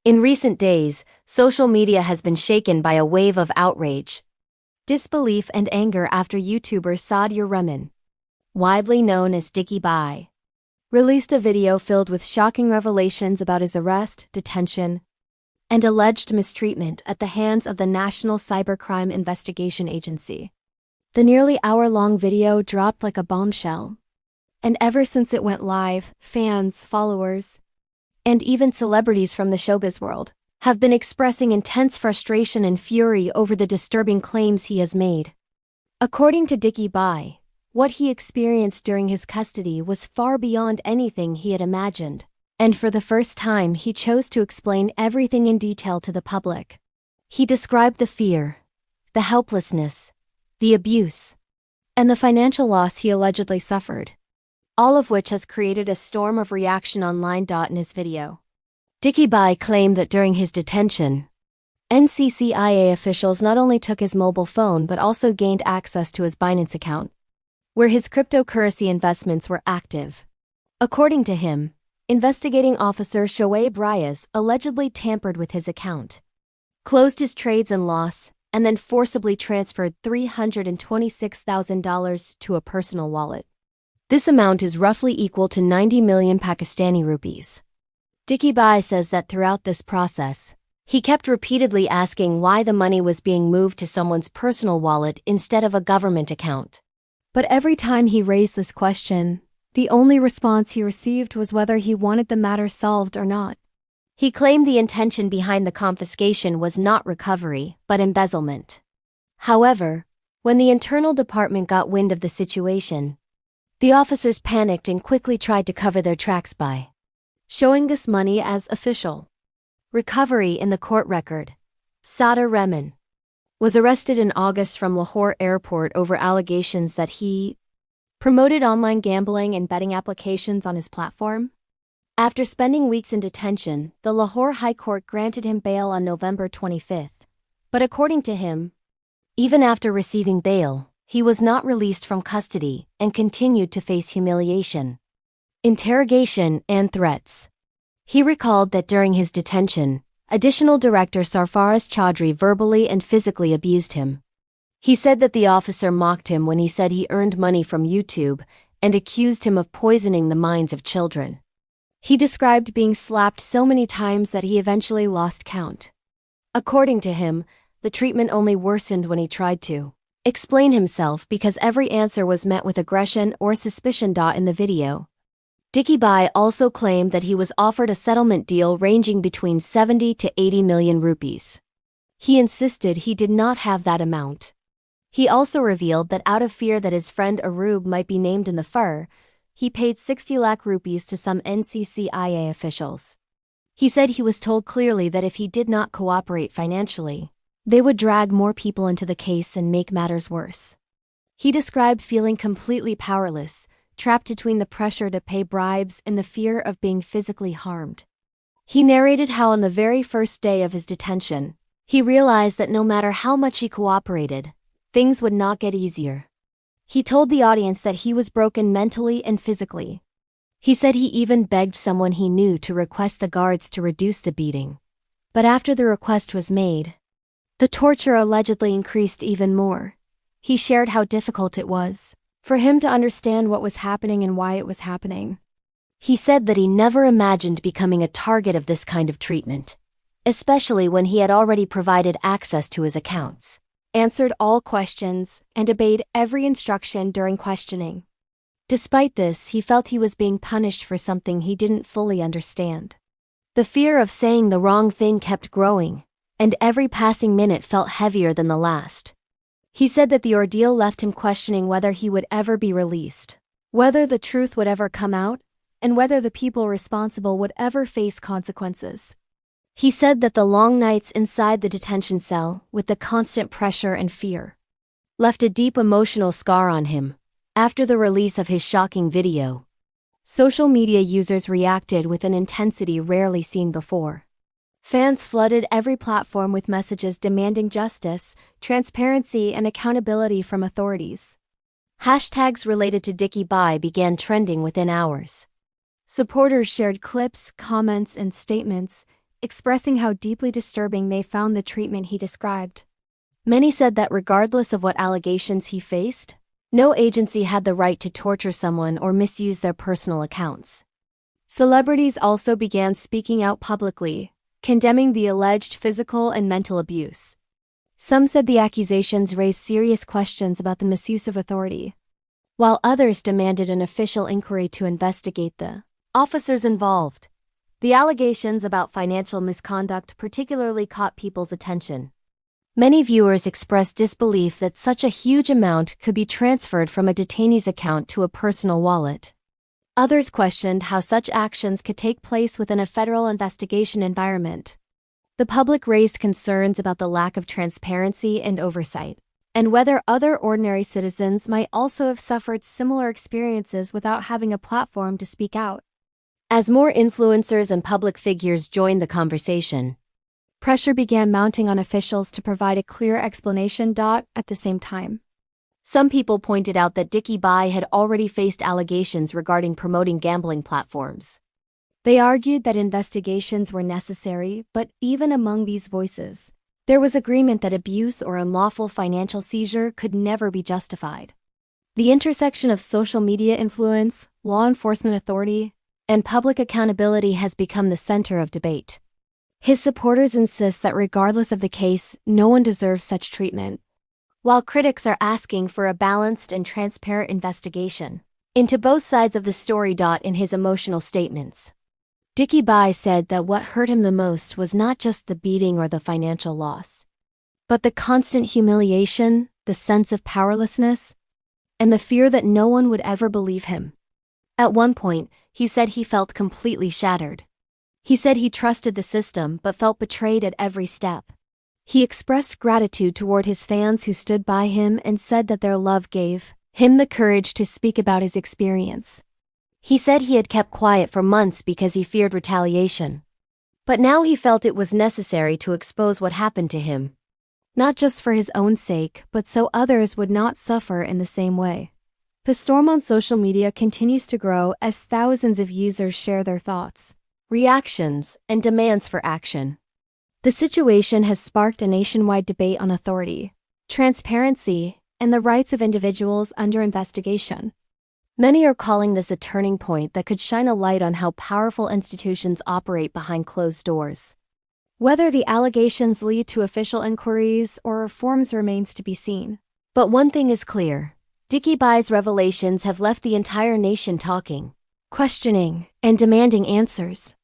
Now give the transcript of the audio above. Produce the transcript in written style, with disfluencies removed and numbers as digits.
In recent days, social media has been shaken by a wave of outrage, disbelief and anger after YouTuber Saad Rehman, widely known as Dickie Bhai, released a video filled with shocking revelations about his arrest, detention, and alleged mistreatment at the hands of the National Cybercrime Investigation Agency. The nearly hour-long video dropped like a bombshell, and ever since it went live, fans, followers, and even celebrities from the showbiz world have been expressing intense frustration and fury over the disturbing claims he has made. According to Dickie Bhai, what he experienced during his custody was far beyond anything he had imagined, and for the first time he chose to explain everything in detail to the public. He described the fear, the helplessness, the abuse, and the financial loss he allegedly suffered, all of which has created a storm of reaction online. In his video, Dickie Bhai claimed that during his detention, NCCIA officials not only took his mobile phone but also gained access to his Binance account, where his cryptocurrency investments were active. According to him, investigating officer Shoaib Reyes allegedly tampered with his account, closed his trades and loss, and then forcibly transferred $326,000 to a personal wallet. This amount is roughly equal to 90 million Pakistani rupees. Dickie Bhai says that throughout this process, he kept repeatedly asking why the money was being moved to someone's personal wallet instead of a government account. But every time he raised this question, the only response he received was whether he wanted the matter solved or not. He claimed the intention behind the confiscation was not recovery, but embezzlement. However, when the internal department got wind of the situation, the officers panicked and quickly tried to cover their tracks by showing this money as official recovery. In the court record, Saad Rehman was arrested in August from Lahore airport over allegations that he promoted online gambling and betting applications on his platform. After spending weeks in detention, the Lahore High Court granted him bail on November 25. But according to him, even after receiving bail, he was not released from custody and continued to face humiliation, interrogation, and threats. He recalled that during his detention, additional director Sarfaraz Chaudhry verbally and physically abused him. He said that the officer mocked him when he said he earned money from YouTube and accused him of poisoning the minds of children. He described being slapped so many times that he eventually lost count. According to him, the treatment only worsened when he tried to explain himself because every answer was met with aggression or suspicion. In the video, Dickie Bhai also claimed that he was offered a settlement deal ranging between 70 to 80 million rupees. He insisted he did not have that amount. He also revealed that out of fear that his friend Arub might be named in the fur, he paid 60 lakh rupees to some NCCIA officials. He said he was told clearly that if he did not cooperate financially, they would drag more people into the case and make matters worse. He described feeling completely powerless, trapped between the pressure to pay bribes and the fear of being physically harmed. He narrated how on the very first day of his detention, he realized that no matter how much he cooperated, things would not get easier. He told the audience that he was broken mentally and physically. He said he even begged someone he knew to request the guards to reduce the beating. But after the request was made, the torture allegedly increased even more. He shared how difficult it was for him to understand what was happening and why it was happening. He said that he never imagined becoming a target of this kind of treatment, especially when he had already provided access to his accounts, answered all questions, and obeyed every instruction during questioning. Despite this, he felt he was being punished for something he didn't fully understand. The fear of saying the wrong thing kept growing, and every passing minute felt heavier than the last. He said that the ordeal left him questioning whether he would ever be released, whether the truth would ever come out, and whether the people responsible would ever face consequences. He said that the long nights inside the detention cell, with the constant pressure and fear, left a deep emotional scar on him. After the release of his shocking video, social media users reacted with an intensity rarely seen before. Fans flooded every platform with messages demanding justice, transparency, and accountability from authorities. Hashtags related to Dickie Bhai began trending within hours. Supporters shared clips, comments, and statements, expressing how deeply disturbing they found the treatment he described. Many said that regardless of what allegations he faced, no agency had the right to torture someone or misuse their personal accounts. Celebrities also began speaking out publicly, condemning the alleged physical and mental abuse. Some said the accusations raised serious questions about the misuse of authority, while others demanded an official inquiry to investigate the officers involved. The allegations about financial misconduct particularly caught people's attention. Many viewers expressed disbelief that such a huge amount could be transferred from a detainee's account to a personal wallet. Others questioned how such actions could take place within a federal investigation environment. The public raised concerns about the lack of transparency and oversight, and whether other ordinary citizens might also have suffered similar experiences without having a platform to speak out. As more influencers and public figures joined the conversation, pressure began mounting on officials to provide a clear explanation. At the same time, some people pointed out that Dickie Bhai had already faced allegations regarding promoting gambling platforms. They argued that investigations were necessary, but even among these voices, there was agreement that abuse or unlawful financial seizure could never be justified. The intersection of social media influence, law enforcement authority, and public accountability has become the center of debate. His supporters insist that regardless of the case, no one deserves such treatment, while critics are asking for a balanced and transparent investigation into both sides of the story. In his emotional statements, Dickie Bhai said that what hurt him the most was not just the beating or the financial loss, but the constant humiliation, the sense of powerlessness, and the fear that no one would ever believe him. At one point, he said he felt completely shattered. He said he trusted the system but felt betrayed at every step. He expressed gratitude toward his fans who stood by him and said that their love gave him the courage to speak about his experience. He said he had kept quiet for months because he feared retaliation. But now he felt it was necessary to expose what happened to him, not just for his own sake, but so others would not suffer in the same way. The storm on social media continues to grow as thousands of users share their thoughts, reactions, and demands for action. The situation has sparked a nationwide debate on authority, transparency, and the rights of individuals under investigation. Many are calling this a turning point that could shine a light on how powerful institutions operate behind closed doors. Whether the allegations lead to official inquiries or reforms remains to be seen. But one thing is clear: Dickie Bhai's revelations have left the entire nation talking, questioning, and demanding answers.